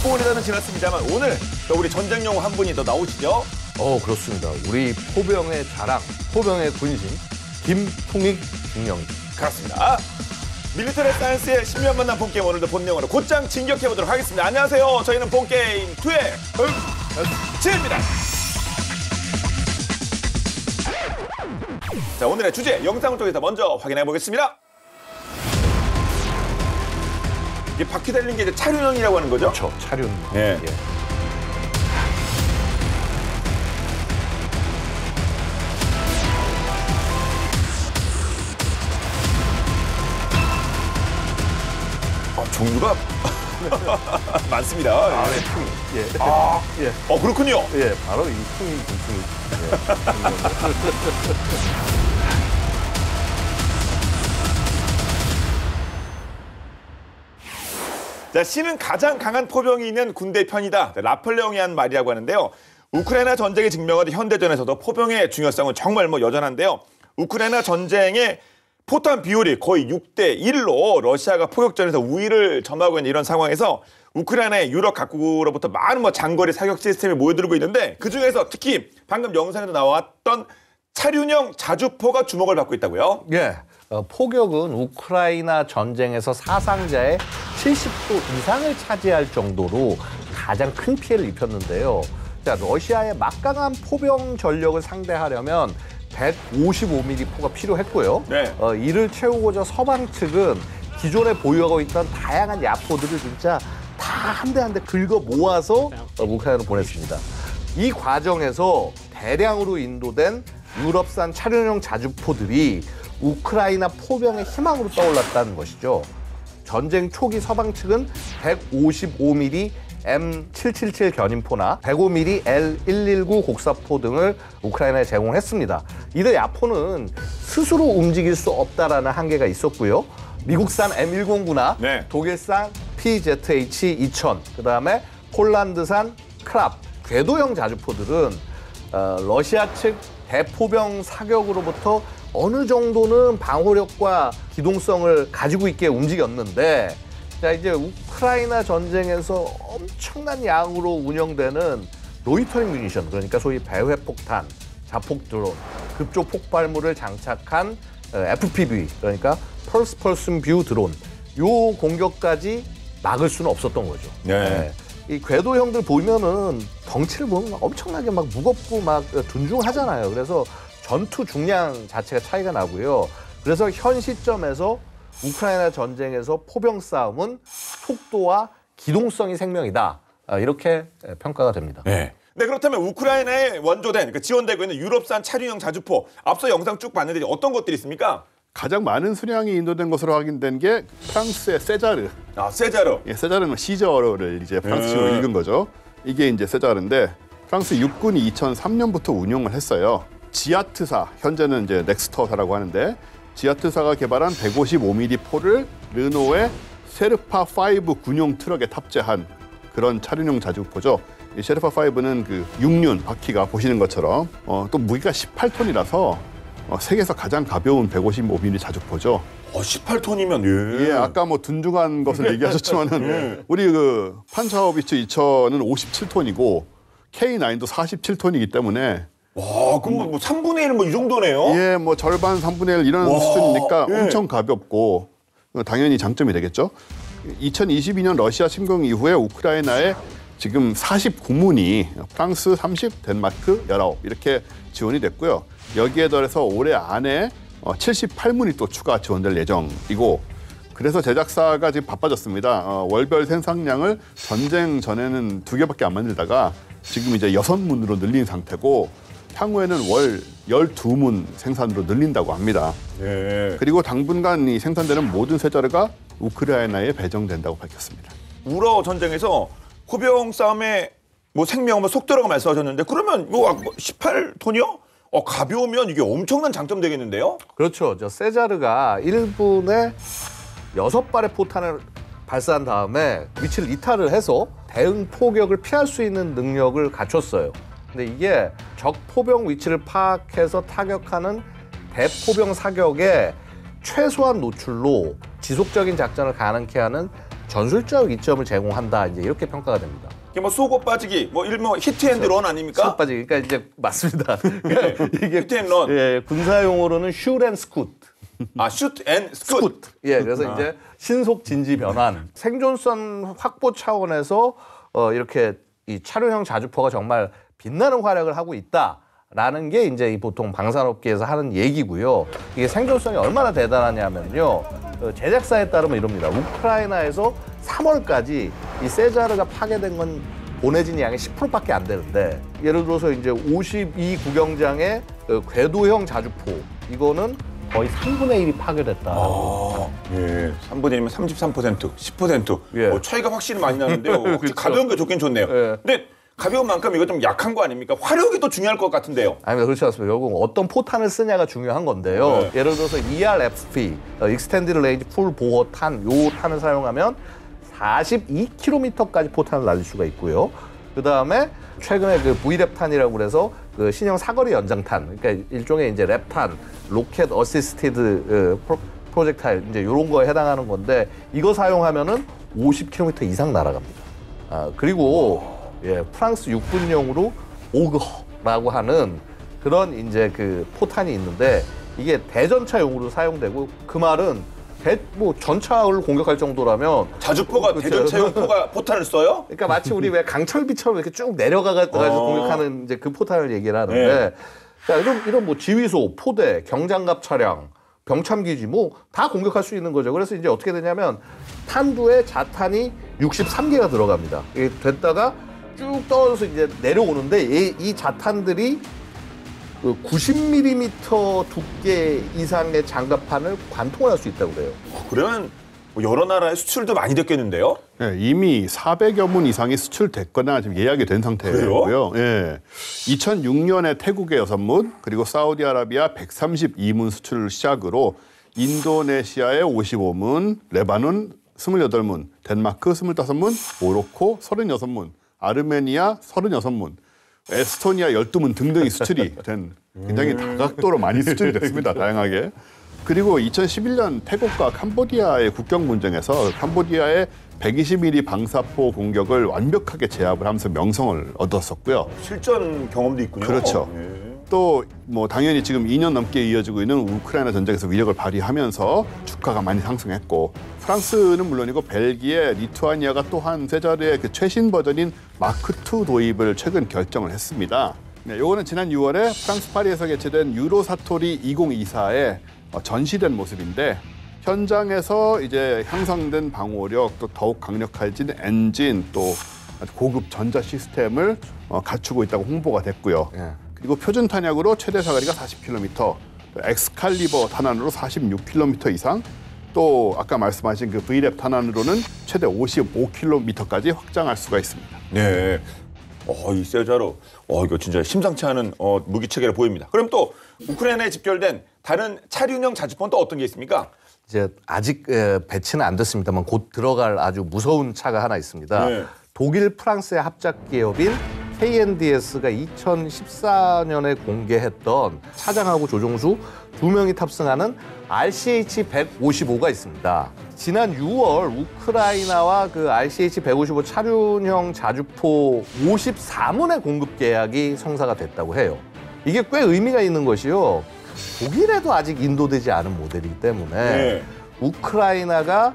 오래전은 지났습니다만 오늘 또 우리 전쟁 영웅 한 분이 더 나오시죠? 그렇습니다. 우리 포병의 자랑, 포병의 군신, 김통익 중령님. 그렇습니다. 밀리터리 사이언스의 신비한 만남 본게임 오늘도 본내용으로 곧장 진격해보도록 하겠습니다. 안녕하세요. 저희는 본게임 2의 지입니다. 자, 오늘의 주제 영상 쪽에서 먼저 확인해 보겠습니다. 이게 바퀴 달린 게 이제 차륜형이라고 하는 거죠? 그렇죠. 차륜. 예. 종류가 많습니다. 네, 통익. 예. 예. 그렇군요. 예, 바로 이 통익, 김통익. 자, 신은 가장 강한 포병이 있는 군대 편이다. 라펄레옹이 한 말이라고 하는데요. 우크라이나 전쟁이 증명한 현대전에서도 포병의 중요성은 정말 여전한데요. 우크라이나 전쟁의 포탄 비율이 거의 6대 1로 러시아가 포격전에서 우위를 점하고 있는 이런 상황에서 우크라이나의 유럽 각국으로부터 많은 장거리 사격 시스템이 모여들고 있는데 그중에서 특히 방금 영상에도 나왔던 차륜형 자주포가 주목을 받고 있다고요? 예. 포격은 우크라이나 전쟁에서 사상자의 70% 이상을 차지할 정도로 가장 큰 피해를 입혔는데요. 자, 러시아의 막강한 포병 전력을 상대하려면 155mm 포가 필요했고요. 네. 이를 채우고자 서방 측은 기존에 보유하고 있던 다양한 야포들을 진짜 다 한 대 한 대 긁어 모아서 우크라이나로 보냈습니다. 이 과정에서 대량으로 인도된 유럽산 차륜형 자주포들이 우크라이나 포병의 희망으로 떠올랐다는 것이죠. 전쟁 초기 서방 측은 155mm M777 견인포나 105mm L119 곡사포 등을 우크라이나에 제공했습니다. 이들 야포는 스스로 움직일 수 없다라는 한계가 있었고요. 미국산 M109나 네. 독일산 PZH-2000, 그다음에 폴란드산 크랍, 궤도형 자주포들은 러시아 측 대포병 사격으로부터 어느 정도는 방어력과 기동성을 가지고 있게 움직였는데, 자, 이제 우크라이나 전쟁에서 엄청난 양으로 운영되는 로이터링 뮤니션, 그러니까 소위 배회폭탄, 자폭 드론, 급조 폭발물을 장착한 FPV, 그러니까 펄스 펄슨 뷰 드론, 요 공격까지 막을 수는 없었던 거죠. 네. 이 궤도형들 보면은 덩치를 보면 엄청나게 무겁고 둔중하잖아요. 그래서 전투 중량 자체가 차이가 나고요. 그래서 현 시점에서 우크라이나 전쟁에서 포병 싸움은 속도와 기동성이 생명이다. 이렇게 평가가 됩니다. 네. 네, 그렇다면 우크라이나에 원조된 지원되고 있는 유럽산 차륜형 자주포 앞서 영상 쭉 봤는데 어떤 것들이 있습니까? 가장 많은 수량이 인도된 것으로 확인된 게 프랑스의 세자르. 세자르. 예, 세자르는 시저를 이제 프랑스식으로 읽은 거죠. 이게 이제 세자르인데 프랑스 육군이 2003년부터 운용을 했어요. 지아트사, 현재는 이제 넥스터사라고 하는데 지아트사가 개발한 155mm 포를 르노의 셰르파5 군용 트럭에 탑재한 그런 차륜형 자주포죠. 이 셰르파5는 그 6륜 바퀴가 보시는 것처럼 또 무게가 18톤이라서 세계에서 가장 가벼운 155mm 자주포죠. 18톤이면 예, 아까 둔중한 것을 얘기하셨지만은 우리 그 판차우비츠 2000은 57톤이고 K9도 47톤이기 때문에 와, 그럼 3분의 1 이 정도네요? 예, 절반 3분의 1 이런 수준이니까 엄청 가볍고 당연히 장점이 되겠죠. 2022년 러시아 침공 이후에 우크라이나에 지금 49문이 프랑스 30, 덴마크 19 이렇게 지원이 됐고요. 여기에 더해서 올해 안에 78문이 또 추가 지원될 예정이고, 그래서 제작사가 지금 바빠졌습니다. 월별 생산량을 전쟁 전에는 2개밖에 안 만들다가 지금 이제 6문으로 늘린 상태고 향후에는 월 12문 생산으로 늘린다고 합니다. 네. 그리고 당분간 이 생산되는 모든 세자르가 우크라이나에 배정된다고 밝혔습니다. 우러 전쟁에서 포병 싸움에 생명, 속도라고 말씀하셨는데 그러면 이거 18톤이요? 가벼우면 이게 엄청난 장점 되겠는데요? 그렇죠. 세자르가 1분에 6발의 포탄을 발사한 다음에 위치를 이탈을 해서 대응 포격을 피할 수 있는 능력을 갖췄어요. 근데 이게 적 포병 위치를 파악해서 타격하는 대포병 사격의 최소한 노출로 지속적인 작전을 가능케 하는 전술적 이점을 제공한다. 이제 이렇게 평가가 됩니다. 이게 뭐 쏘고 빠지기, 뭐 일명 히트앤드런 아닙니까? 쏘고 빠지기. 그러니까 이제 맞습니다. 그러니까 이게 히트앤런. 예, 군사 용어로는 슛앤스쿠트. 아, 슛앤 스쿠트. 예, 그래서 이제 신속 진지 변환, 생존성 확보 차원에서 이렇게 이 차륜형 자주포가 정말 빛나는 활약을 하고 있다라는 게 이제 이 보통 방산업계에서 하는 얘기고요. 이게 생존성이 얼마나 대단하냐면요. 제작사에 따르면 이럽니다. 우크라이나에서 3월까지 이 세자르가 파괴된 건 보내진 양의 10%밖에 안 되는데, 예를 들어서 이제 52 구경장의 궤도형 자주포, 이거는 거의 3분의 1이 파괴됐다. 아, 예. 3분의 1이면 33%, 10%. 예. 차이가 확실히 많이 나는데요. 그렇죠. 가벼운 게 좋긴 좋네요. 예. 근데 가벼운 만큼 이거 좀 약한 거 아닙니까? 화력이 더 중요할 것 같은데요. 아닙니다. 그렇지 않습니다. 결국 어떤 포탄을 쓰냐가 중요한 건데요. 네. 예를 들어서 ERFP, Extended Range Full 보호 탄, 요 탄을 사용하면 42km까지 포탄을 날릴 수가 있고요. 그 다음에 최근에 그 V랩탄이라고 그래서 그 신형 사거리 연장탄, 그러니까 일종의 이제 랩탄, 로켓 어시스티드 프로젝타일, 이제 이런 거에 해당하는 건데, 이거 사용하면은 50km 이상 날아갑니다. 그리고 예, 프랑스 육군용으로 오그라고 하는 그런 이제 그 포탄이 있는데, 이게 대전차용으로 사용되고, 그 말은 뭐 전차를 공격할 정도라면 자주포가 그렇죠. 대전차용포가 포탄을 써요? 그러니까 마치 우리 왜 강철비처럼 이렇게 쭉 내려가가지고 공격하는 이제 그 포탄을 얘기를 하는데, 네. 자, 이런 뭐 지휘소, 포대, 경장갑 차량, 병참기지 뭐 다 공격할 수 있는 거죠. 그래서 이제 어떻게 되냐면 탄두에 자탄이 63개가 들어갑니다. 이게 됐다가 쭉 떨어져서 이제 내려오는데, 이 자탄들이 90mm 두께 이상의 장갑판을 관통을 할 수 있다고 그래요. 그러면 뭐 여러 나라에 수출도 많이 됐겠는데요? 예, 이미 400여 문 이상이 수출됐거나 지금 예약이 된 상태고요. 예. 2006년에 태국에 6문, 그리고 사우디아라비아 132문 수출을 시작으로 인도네시아에 55문, 레바논 28문, 덴마크 25문, 모로코 36문, 아르메니아 36문, 에스토니아 12문 등등이 수출이 된, 굉장히 다각도로 많이 수출이 됐습니다. 다양하게. 그리고 2011년 태국과 캄보디아의 국경 분쟁에서 캄보디아의 120mm 방사포 공격을 완벽하게 제압을 하면서 명성을 얻었었고요. 실전 경험도 있군요. 그렇죠. 예. 또 뭐 당연히 지금 2년 넘게 이어지고 있는 우크라이나 전쟁에서 위력을 발휘하면서 주가가 많이 상승했고, 프랑스는 물론이고 벨기에, 리투아니아가 또한 세자르의 그 최신 버전인 마크2 도입을 최근 결정을 했습니다. 네, 요거는 지난 6월에 프랑스 파리에서 개최된 유로사토리 2024에 전시된 모습인데, 현장에서 이제 향상된 방호력, 또 더욱 강력해진 엔진, 또 아주 고급 전자 시스템을 갖추고 있다고 홍보가 됐고요. 예. 그리고 표준 탄약으로 최대 사거리가 40km, 엑스칼리버 탄환으로 46km 이상, 또 아까 말씀하신 그 V랩 탄환으로는 최대 55km까지 확장할 수가 있습니다. 네. 이 세자로 이거 진짜 심상치 않은 무기 체계를 보입니다. 그럼 또 우크라이나에 집결된 다른 차륜형 자주포는 또 어떤 게 있습니까? 이제 아직 배치는 안 됐습니다만 곧 들어갈 아주 무서운 차가 하나 있습니다. 네. 독일, 프랑스의 합작 기업인 KNDS가 2014년에 공개했던 차장하고 조종수 2명이 탑승하는 RCH-155가 있습니다. 지난 6월 우크라이나와 그 RCH-155 차륜형 자주포 54문의 공급 계약이 성사가 됐다고 해요. 이게 꽤 의미가 있는 것이요. 독일에도 아직 인도되지 않은 모델이기 때문에 네. 우크라이나가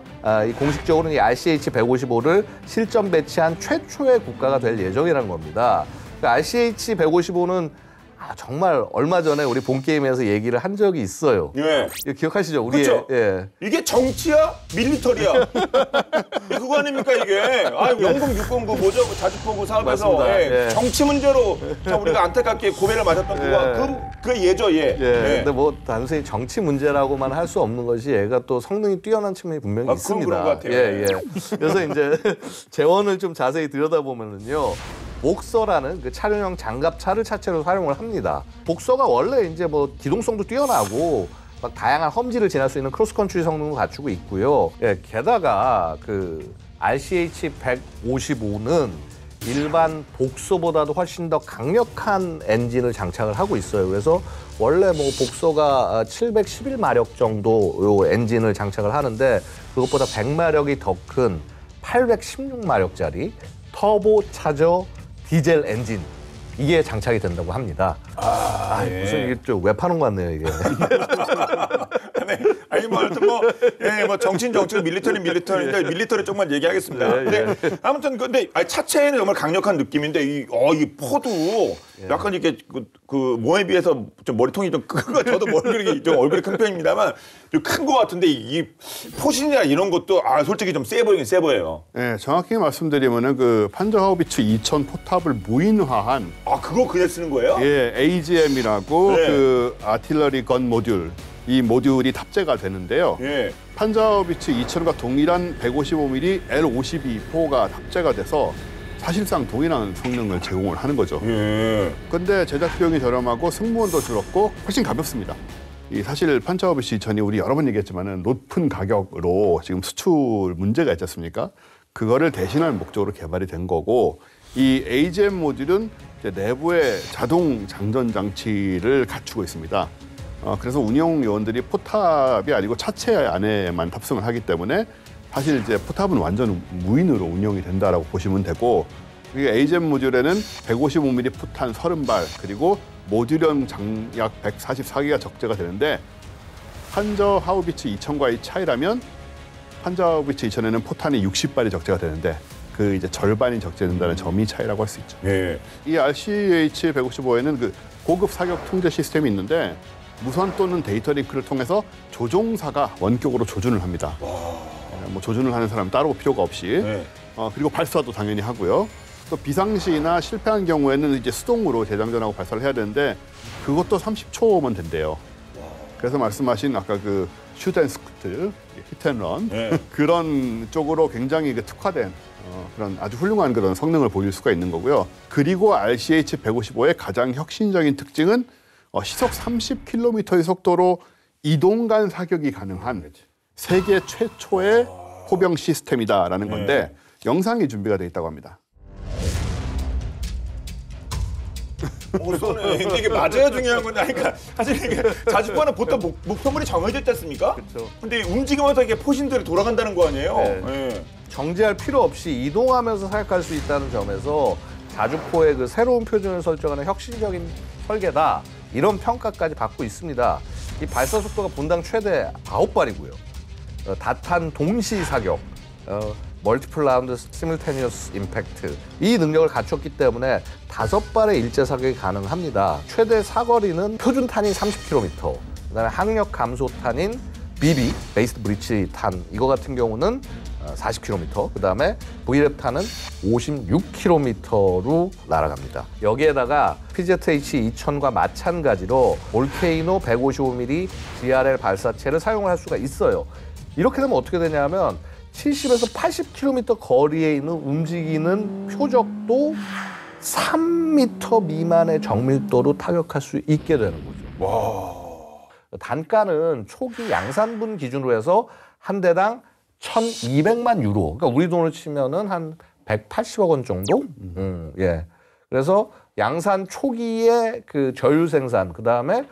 공식적으로는 이 RCH-155를 실전 배치한 최초의 국가가 될 예정이라는 겁니다. 그러니까 RCH-155는 정말 얼마 전에 우리 본게임에서 얘기를 한 적이 있어요. 예. 이거 기억하시죠? 우리의, 그렇죠. 예. 이게 정치야? 밀리터리야? 그거 아닙니까 이게? 영공 609 뭐죠? 그 자주포 사업에서 맞습니다. 예. 정치 문제로 참 우리가 안타깝게 고배를 맞았던 그 예죠, 예. 근데 뭐 단순히 정치 문제라고만 할 수 없는 것이 얘가 또 성능이 뛰어난 측면이 분명히 있습니다. 그런 것 같아요. 예. 그래서 이제 재원을 좀 자세히 들여다보면은요. 복서라는 그 차륜형 장갑차를 차체로 사용을 합니다. 복서가 원래 이제 뭐 기동성도 뛰어나고 막 다양한 험지를 지날 수 있는 크로스컨트리 성능을 갖추고 있고요. 예, 게다가 그 RCH-155는 일반 복서보다도 훨씬 더 강력한 엔진을 장착을 하고 있어요. 그래서 원래 뭐 복서가 711마력 정도 요 엔진을 장착을 하는데, 그것보다 100마력이 더 큰 816마력짜리 터보 차저 디젤 엔진 이게 장착이 된다고 합니다. 예. 무슨 이게 좀 왜 파는 것 같네요 이게. 네. 아니 뭐 하여튼 뭐 정치인 정치고 밀리터리인데 밀리터리 쪽만 얘기하겠습니다. 근데 아무튼 근데 차체에는 정말 강력한 느낌인데 이 포도 약간 이렇게 그 몸에 비해서 좀 머리통이 좀 큰 거 저도 머리 좀 얼굴이 큰 편입니다만 좀 큰 거 같은데 이 포신이나 이런 것도 솔직히 좀 세 보이긴 세 보여요. 네, 정확히 말씀드리면은 그 판저하우비츠 2000 포탑을 무인화한 그거 그냥 쓰는 거예요? 예, AGM이라고 네. 그 아틸러리 건 모듈 이 모듈이 탑재가 되는데요. 예. 판저하우비츠 2000과 동일한 155mm L52포가 탑재가 돼서 사실상 동일한 성능을 제공을 하는 거죠. 예. 근데 제작 비용이 저렴하고 승무원도 줄었고 훨씬 가볍습니다. 이 사실 판저하우비츠 2000이 우리 여러 번 얘기했지만은 높은 가격으로 지금 수출 문제가 있지 않습니까? 그거를 대신할 목적으로 개발이 된 거고 이 AGM 모듈은 이제 내부에 자동 장전 장치를 갖추고 있습니다. 그래서 운영 요원들이 포탑이 아니고 차체 안에만 탑승을 하기 때문에 사실 이제 포탑은 완전 무인으로 운영이 된다라고 보시면 되고 이 AGM 모듈에는 155mm 포탄 30발 그리고 모듈형 장약 144기가 적재가 되는데 판저 하우비츠 2000과의 차이라면 판저 하우비츠 2000에는 포탄이 60발이 적재가 되는데 그 이제 절반이 적재된다는 점이 차이라고 할 수 있죠. 예. 이 RCH 155에는 그 고급 사격 통제 시스템이 있는데 무선 또는 데이터 링크를 통해서 조종사가 원격으로 조준을 합니다. 뭐 조준을 하는 사람 따로 필요가 없이 네. 그리고 발사도 당연히 하고요. 또 비상시나 실패한 경우에는 이제 수동으로 재장전하고 발사를 해야 되는데 그것도 30초면 된대요. 그래서 말씀하신 아까 그 슈트앤스쿠트, 히트앤런 네. 그런 쪽으로 굉장히 그 특화된 그런 아주 훌륭한 그런 성능을 보일 수가 있는 거고요. 그리고 RCH 155의 가장 혁신적인 특징은 시속 30km의 속도로 이동간 사격이 가능한 세계 최초의 포병 시스템이다라는 건데 영상이 준비가 돼 있다고 합니다. 쏘네. 근데 이게 맞아야 중요한 건데, 그러니까 사실 이게 자주포는 보통 목표물이 정해져 있지 않습니까? 그렇죠. 근데 움직이면서 이게 포신들이 돌아간다는 거 아니에요? 네. 예. 정지할 필요 없이 이동하면서 사격할 수 있다는 점에서 자주포의 그 새로운 표준을 설정하는 혁신적인 설계다. 이런 평가까지 받고 있습니다. 이 발사 속도가 분당 최대 9발이고요. 다탄 동시 사격, 멀티플 라운드 시뮬테니어스 임팩트 이 능력을 갖췄기 때문에 5발의 일제 사격이 가능합니다. 최대 사거리는 표준탄인 30km, 그다음에 항력 감소탄인 BB, 베이스드 브리치 탄 이거 같은 경우는 40km, 그다음에 V랩탄은 56km로 날아갑니다. 여기에다가 PZH 2000과 마찬가지로 볼케이노 155mm GRL 발사체를 사용을 할 수가 있어요. 이렇게 되면 어떻게 되냐면 70에서 80km 거리에 있는 움직이는 표적도 3m 미만의 정밀도로 타격할 수 있게 되는 거죠. 단가는 초기 양산분 기준으로 해서 한 대당 1,200만 유로. 그러니까 우리 돈으로 치면은 한 180억 원 정도? 예. 그래서 양산 초기에 그 저율 생산, 그 다음에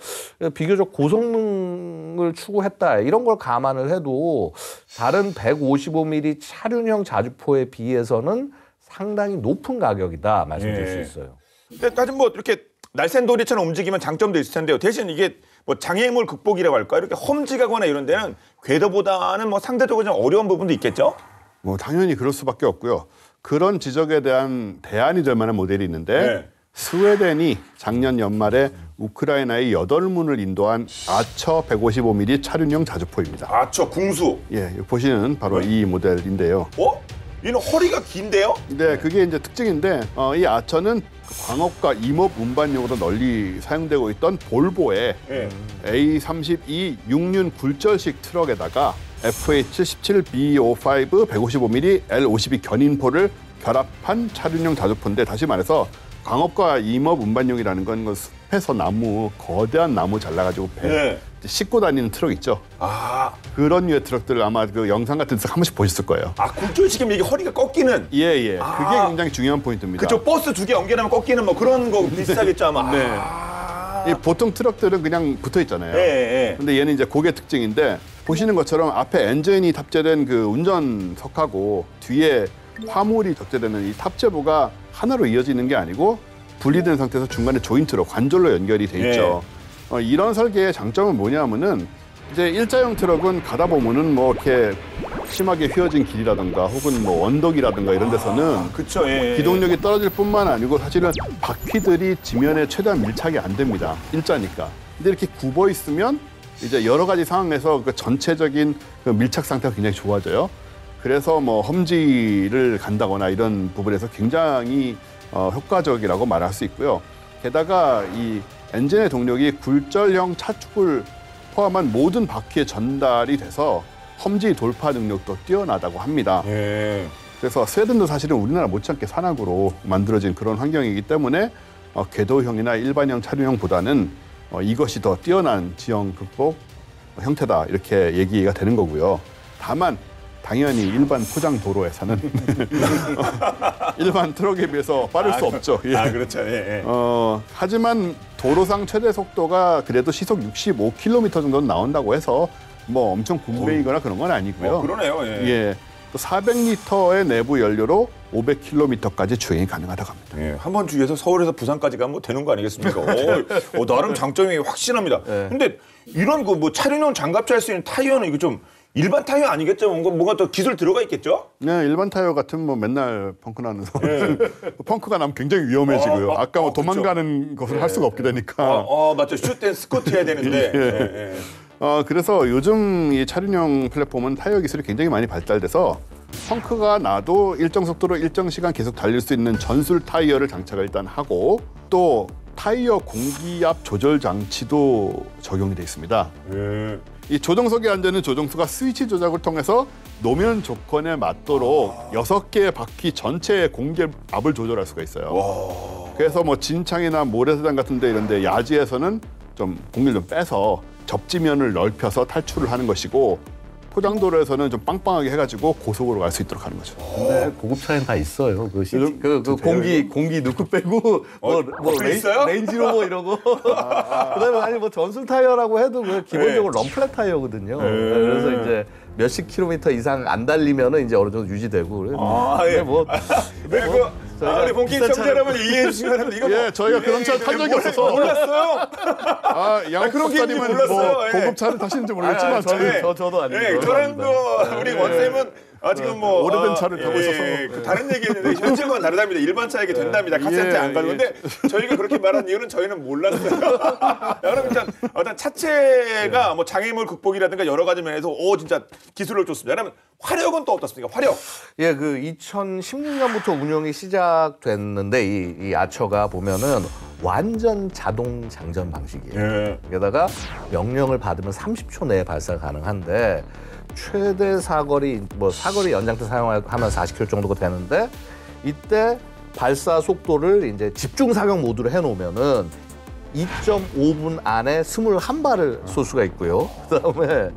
비교적 고성능을 추구했다. 이런 걸 감안을 해도 다른 155mm 차륜형 자주포에 비해서는 상당히 높은 가격이다. 말씀드릴 수 있어요. 근데 사실 뭐 이렇게 날쌘돌이처럼 움직이면 장점도 있을 텐데요. 대신 이게 뭐 장애물 극복이라고 할까? 이렇게 험지가거나 이런 데는 궤도보다는 뭐 상대적으로 좀 어려운 부분도 있겠죠? 뭐 당연히 그럴 수밖에 없고요. 그런 지적에 대한 대안이 될 만한 모델이 있는데 네. 스웨덴이 작년 연말에 우크라이나의 8문을 인도한 아처 155mm 차륜형 자주포입니다. 궁수. 예, 보시는 바로 이 모델인데요. 얘는 허리가 긴데요? 네, 그게 이제 특징인데 이 아처는 광업과 임업 운반용으로 널리 사용되고 있던 볼보의 네. A32 6륜 굴절식 트럭에다가 FH-17B55 155mm L52 견인포를 결합한 차륜형 자주포인데 다시 말해서 광업과 임업 운반용이라는 건 숲에서 거대한 나무 잘라가지고 네. 싣고 다니는 트럭 있죠. 그런 류의 트럭들을 아마 그 영상 같은 데서 한 번씩 보셨을 거예요. 굴절식이면 이게 허리가 꺾이는. 예. 그게 굉장히 중요한 포인트입니다. 그쵸, 버스 2개 연결하면 꺾이는 뭐 그런 거 비슷하겠죠, 아마. 네. 이 보통 트럭들은 그냥 붙어 있잖아요. 예. 근데 얘는 이제 그게 특징인데 보시는 것처럼 앞에 엔진이 탑재된 그 운전석하고 뒤에 화물이 적재되는 이 탑재부가 하나로 이어지는 게 아니고 분리된 상태에서 중간에 조인트로 관절로 연결이 돼 있죠. 이런 설계의 장점은 뭐냐면은 이제 일자형 트럭은 가다 보면은 뭐 이렇게 심하게 휘어진 길이라든가 혹은 뭐 언덕이라든가 이런 데서는 그쵸. 예. 기동력이 떨어질 뿐만 아니고 사실은 바퀴들이 지면에 최대한 밀착이 안 됩니다. 일자니까. 근데 이렇게 굽어 있으면 이제 여러 가지 상황에서 그 전체적인 그 밀착 상태가 굉장히 좋아져요. 그래서 뭐 험지를 간다거나 이런 부분에서 굉장히 효과적이라고 말할 수 있고요. 게다가 이 엔진의 동력이 굴절형 차축을 포함한 모든 바퀴에 전달이 돼서 험지 돌파 능력도 뛰어나다고 합니다. 예. 그래서 스웨덴도 사실은 우리나라 못지않게 산악으로 만들어진 그런 환경이기 때문에 궤도형이나 일반형 차량형보다는 이것이 더 뛰어난 지형 극복 형태다 이렇게 얘기가 되는 거고요. 다만 당연히 일반 포장 도로에서는 일반 트럭에 비해서 빠를 수 없죠. 예. 그렇죠. 예. 하지만 도로상 최대 속도가 그래도 시속 65km 정도는 나온다고 해서 뭐 엄청 군배이거나 그런 건 아니고요. 그러네요. 예. 예. 400리터의 내부 연료로 500km까지 주행이 가능하다고 합니다. 예, 한 번 주위에서 서울에서 부산까지 가면 뭐 되는 거 아니겠습니까? 나름 장점이 확실합니다. 근데 이런 그 뭐 차량용 장갑차 할 수 있는 타이어는 이거 좀 일반 타이어 아니겠죠? 뭔가 또 기술 들어가 있겠죠? 네, 일반 타이어 같은 뭐 맨날 펑크 나는 펑크가 나면 굉장히 위험해지고요. 아까 뭐 도망가는 것을 할 수가 없게 되니까. 맞죠. 슛앤 스쿼트 해야 되는데. 그래서 요즘 이 차량용 플랫폼은 타이어 기술이 굉장히 많이 발달돼서 펑크가 나도 일정 속도로 일정 시간 계속 달릴 수 있는 전술 타이어를 장착을 일단 하고 또 타이어 공기압 조절 장치도 적용이 돼 있습니다. 이 조정석에 앉아있는 조정수가 스위치 조작을 통해서 노면 조건에 맞도록 6개의 바퀴 전체의 공기압을 조절할 수가 있어요. 그래서 뭐 진창이나 모래사장 같은 데 이런 데 야지에서는 좀 공기를 좀 빼서 접지면을 넓혀서 탈출을 하는 것이고 포장도로에서는 좀 빵빵하게 해가지고 고속으로 갈 수 있도록 하는 거죠. 근데 고급차에는 다 있어요. 그 공기 넣고 빼고 레인지로버 이러고. 그다음에 아니 뭐 전술 타이어라고 해도 기본적으로 럼플랫 타이어거든요. 그래서 이제 몇십 킬로미터 이상 안 달리면은 이제 어느 정도 유지되고. 근데 우리 본캐 시청자 여러분 이해해 주시기 바랍니다. 이거 예, 저희가 그런 차를 탄 적이 없어서 몰랐어요. 양호 박사님은 뭐 고급차를 타시는지 모르겠지만 저도 아니에요. 저랑 우리 원쌤은 지금 뭐 오래된 차를 타고 있어서 다른 얘기했는데 현실과는 다르답니다. 일반 차에게 된답니다. 카센터에 안 가는 건데 저희가 그렇게 말한 이유는 저희는 몰랐어요. 그럼 일단 어떤 차체가 뭐 장애물 극복이라든가 여러 가지 면에서 진짜 기술을 줬습니다. 그러면 화력은 또 어떻습니까? 화력. 예, 그 2016년부터 운영이 시작됐는데 이 아처가 보면은 완전 자동 장전 방식이에요. 게다가 명령을 받으면 30초 내에 발사 가능한데 최대 사거리 연장대 사용하면 40km 정도가 되는데 이때 발사 속도를 이제 집중 사격 모드로 해놓으면은 2.5분 안에 21발을 쏠 수가 있고요. 그다음에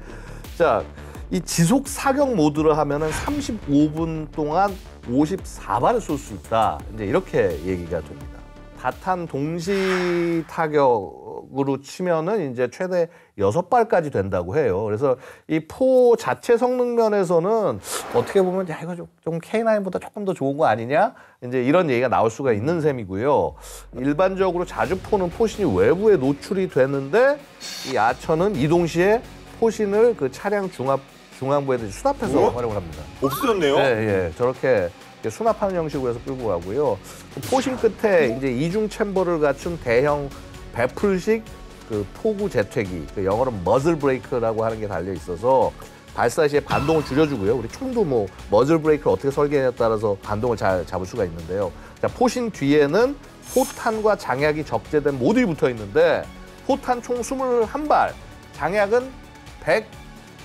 이 지속 사격 모드로 하면은 35분 동안 54발을 쏠 수 있다. 이제 이렇게 얘기가 됩니다. 다탄 동시 타격으로 치면은 이제 최대 6발까지 된다고 해요. 그래서 이 포 자체 성능 면에서는 어떻게 보면 이거 좀 K9보다 조금 더 좋은 거 아니냐? 이제 이런 얘기가 나올 수가 있는 셈이고요. 일반적으로 자주포는 포신이 외부에 노출이 되는데 이 아처는 이 동시에 포신을 그 차량 중앙부에 수납해서 활용을 합니다. 없어졌네요. 예. 저렇게 수납하는 형식으로 해서 끌고 가고요. 포신 끝에 이제 이중 챔버를 갖춘 대형 배풀식 그 포구 재퇴기, 그 영어로 머즐 브레이크라고 하는 게 달려 있어서 발사 시에 반동을 줄여주고요. 우리 총도 뭐 머즐 브레이크를 어떻게 설계하냐에 따라서 반동을 잘 잡을 수가 있는데요. 포신 뒤에는 포탄과 장약이 적재된 모듈이 붙어 있는데 포탄 총 21발, 장약은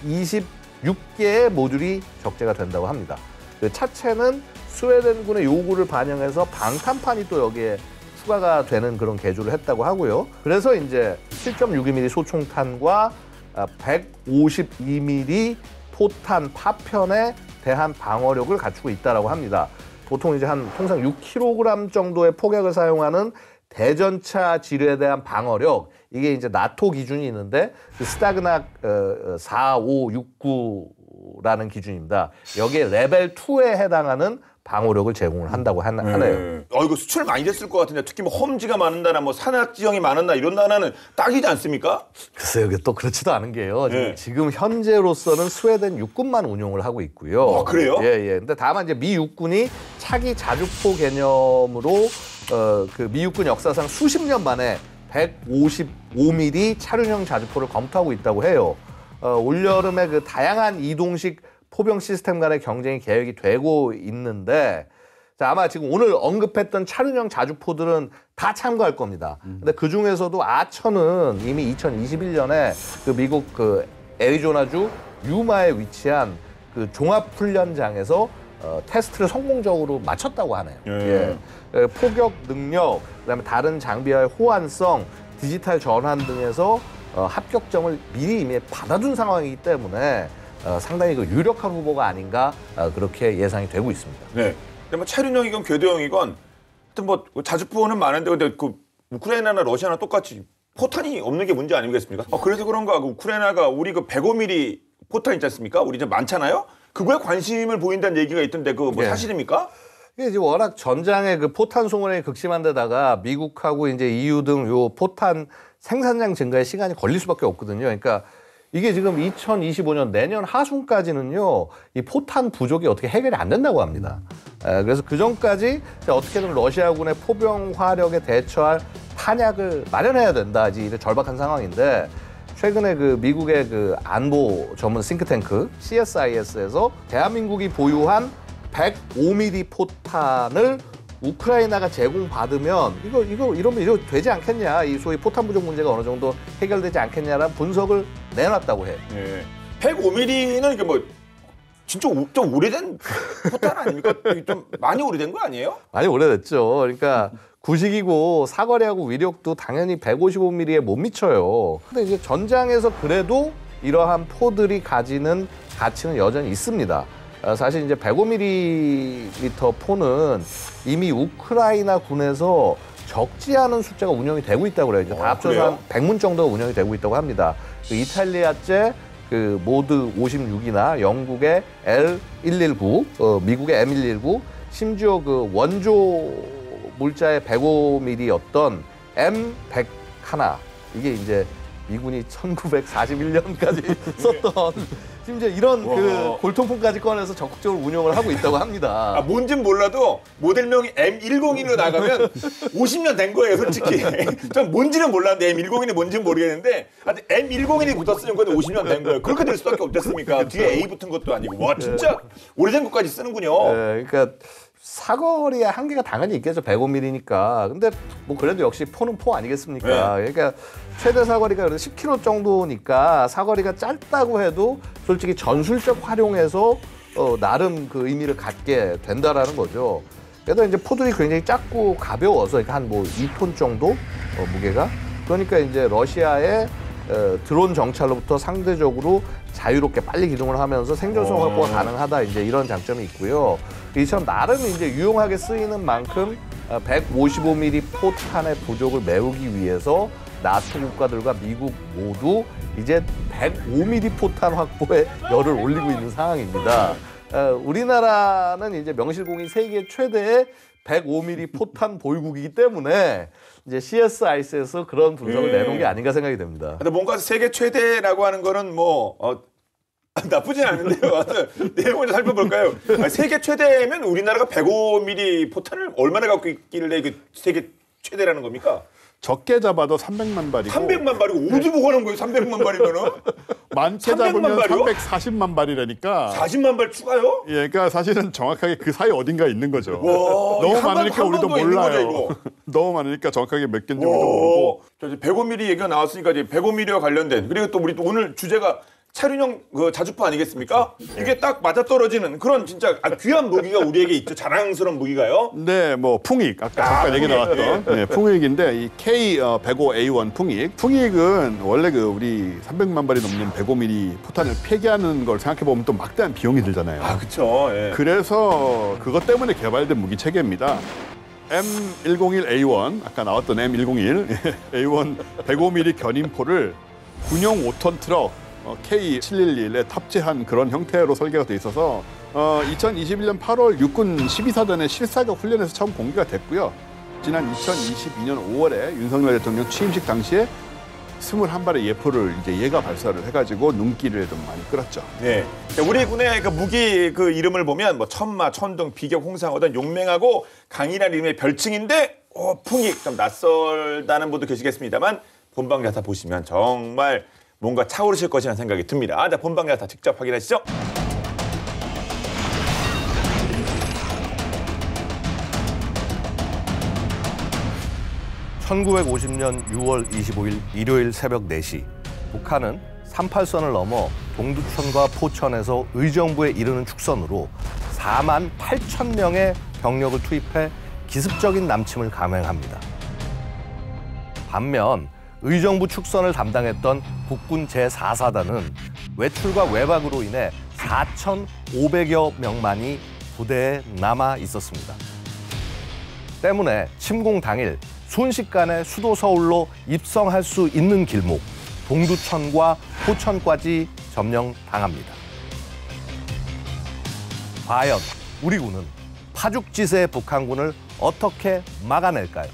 126개의 모듈이 적재가 된다고 합니다. 그 차체는 스웨덴군의 요구를 반영해서 방탄판이 또 여기에 추가가 되는 그런 개조를 했다고 하고요. 그래서 이제 7.62mm 소총탄과 152mm 포탄 파편에 대한 방어력을 갖추고 있다고 합니다. 보통 이제 통상 6kg 정도의 폭약을 사용하는 대전차 지뢰에 대한 방어력 이게 이제 나토 기준이 있는데 그 스타그낙 4569라는 기준입니다. 여기에 레벨 2에 해당하는 방어력을 제공을 한다고 하네요. 이거 수출 많이 됐을 것 같은데 특히 뭐 험지가 많은 나라, 뭐 산악 지형이 많은 나라 이런 나라는 딱이지 않습니까? 글쎄요, 이게 또 그렇지도 않은 게요. 지금 현재로서는 스웨덴 육군만 운용을 하고 있고요. 아, 그래요? 예. 근데 다만 이제 미 육군이 차기 자주포 개념으로 그 미 육군 역사상 수십 년 만에 155mm 차륜형 자주포를 검토하고 있다고 해요. 올여름에 그 다양한 이동식 포병 시스템 간의 경쟁이 계획이 되고 있는데 자, 아마 지금 오늘 언급했던 차륜형 자주포들은 다 참가할 겁니다. 근데 그 중에서도 아천은 이미 2021년에 그 미국 그 애리조나주 유마에 위치한 그 종합훈련장에서 테스트를 성공적으로 마쳤다고 하네요. 포격 능력, 그다음에 다른 장비와의 호환성, 디지털 전환 등에서 합격점을 미리 이미 받아둔 상황이기 때문에 상당히 그 유력한 후보가 아닌가 그렇게 예상이 되고 있습니다. 네. 근데 뭐 차륜형이건 궤도형이건 하여튼 뭐 자주포는 많은데 근데 그 우크라이나나 러시아나 똑같이 포탄이 없는 게 문제 아니겠습니까? 그래서 그런가 그 우크라이나가 우리 그 105mm 포탄 있지 않습니까? 우리 이제 많잖아요. 그거에 관심을 보인다는 얘기가 있던데 그거 뭐 사실입니까? 이게 이제 워낙 전장에 그 포탄 송원이 극심한 데다가 미국하고 이제 EU 등 요 포탄 생산량 증가에 시간이 걸릴 수밖에 없거든요. 그러니까 이게 지금 2025년 내년 하순까지는요, 이 포탄 부족이 어떻게 해결이 안 된다고 합니다. 그래서 그 전까지 어떻게든 러시아군의 포병 화력에 대처할 탄약을 마련해야 된다. 이제 절박한 상황인데 최근에 그 미국의 그 안보 전문 싱크탱크 CSIS에서 대한민국이 보유한 105mm 포탄을 우크라이나가 제공받으면 이러면 이거 되지 않겠냐, 이 소위 포탄 부족 문제가 어느 정도 해결되지 않겠냐라는 분석을 내놨다고 해요. 105mm는 이게 뭐 진짜 좀 오래된 포탄 아닙니까? 좀 많이 오래된 거 아니에요? 많이 오래됐죠. 그러니까 구식이고 사거리하고 위력도 당연히 155mm에 못 미쳐요. 근데 이제 전장에서 그래도 이러한 포들이 가지는 가치는 여전히 있습니다. 사실 이제 105mm 포는 이미 우크라이나 군에서 적지 않은 숫자가 운영이 되고 있다고 그래요. 이제 다 합쳐서 한 100문 정도가 운영이 되고 있다고 합니다. 그 이탈리아제 그 모드 56이나 영국의 L119, 미국의 M119, 심지어 그 원조 물자의 105mm였던 M101 이게 이제 미군이 1941년까지 썼던 심지어 이런 그 골통품까지 꺼내서 적극적으로 운영을 하고 있다고 합니다. 뭔진 몰라도 모델명이 M101로 나가면 50년 된 거예요, 솔직히. 전 뭔지는 몰랐는데 M101이 뭔지는 모르겠는데 M101이 붙었으면 그건 50년 된 거예요. 그렇게 될 수밖에 없겠습니까? 뒤에 A 붙은 것도 아니고. 와, 진짜 오래된 것까지 쓰는군요. 그러니까 사거리의 한계가 당연히 있겠죠. 105mm니까. 근데 뭐 그래도 역시 포는 포 아니겠습니까? 그러니까 최대 사거리가 10km 정도니까 사거리가 짧다고 해도 솔직히 전술적 활용에서 나름 그 의미를 갖게 된다라는 거죠. 게다가 이제 포들이 굉장히 작고 가벼워서 그러니까 한 뭐 2톤 정도 무게가. 그러니까 이제 러시아의 드론 정찰로부터 상대적으로 자유롭게 빨리 기동을 하면서 생존성 확보가 가능하다, 이제 이런 장점이 있고요. 이처럼 나름 이제 유용하게 쓰이는 만큼 155mm 포탄의 부족을 메우기 위해서 나토 국가들과 미국 모두 이제 105mm 포탄 확보에 열을 올리고 있는 상황입니다. 우리나라는 이제 명실공히 세계 최대의 105mm 포탄 보유국이기 때문에 이제 CSIS에서 그런 분석을 내놓은 게 아닌가 생각이 됩니다. 근데 뭔가 세계 최대라고 하는 거는 뭐 나쁘진 않은데요. 내용을 좀 살펴볼까요? 세계 최대면 우리나라가 105mm 포탄을 얼마나 갖고 있길래 그 세계 최대라는 겁니까? 적게 잡아도 300만 발이고 300만 발이고 어디 보고 하는 거예요? 300만 발이면은? 많게 잡으면 340만 발이라니까. 40만 발 추가요? 예, 그러니까 사실은 정확하게 그 사이 어딘가에 있는 거죠. 너무 많으니까 우리도 몰라요. 거죠, 너무 많으니까 정확하게 몇 개인지 우리도 모르고. 105mm 얘기가 나왔으니까 이제 105mm와 관련된, 그리고 또 우리 또 오늘 주제가 차륜형 그 자주포 아니겠습니까? 이게 딱 맞아떨어지는 그런 진짜 귀한 무기가 우리에게 있죠. 자랑스러운 무기가요. 네, 뭐 풍익 아까 잠깐 얘기 나왔던 풍익인데 이 K105A1 풍익. 풍익은 원래 그 우리 300만 발이 넘는 105mm 포탄을 폐기하는 걸 생각해 보면 또 막대한 비용이 들잖아요. 그렇죠. 그래서 그것 때문에 개발된 무기 체계입니다. M101A1 아까 나왔던 M101 A1 105mm 견인포를 군용 5톤 트럭 K711에 탑재한 그런 형태로 설계가 돼 있어서 2021년 8월 육군 12사단의 실사격 훈련에서 처음 공개가 됐고요. 지난 2022년 5월에 윤석열 대통령 취임식 당시에 21발의 예포를 이제 얘가 발사를 해가지고 눈길을 좀 많이 끌었죠. 네. 우리 군의 그 무기 그 이름을 보면 뭐 천마, 천둥, 비격, 홍상어 등 용맹하고 강인한 이름의 별칭인데 풍이 좀 낯설다는 분도 계시겠습니다만 본방 야사 보시면 정말 뭔가 차오르실 것이라는 생각이 듭니다. 자, 본방 야사 직접 확인하시죠. (1950년 6월 25일) 일요일 새벽 4시 북한은 38선을 넘어 동두천과 포천에서 의정부에 이르는 축선으로 4만 8천 명의 병력을 투입해 기습적인 남침을 감행합니다. 반면 의정부 축선을 담당했던 국군 제4사단은 외출과 외박으로 인해 4,500여 명만이 부대에 남아 있었습니다. 때문에 침공 당일 순식간에 수도 서울로 입성할 수 있는 길목 동두천과 포천까지 점령당합니다. 과연 우리 군은 파죽지세의 북한군을 어떻게 막아낼까요?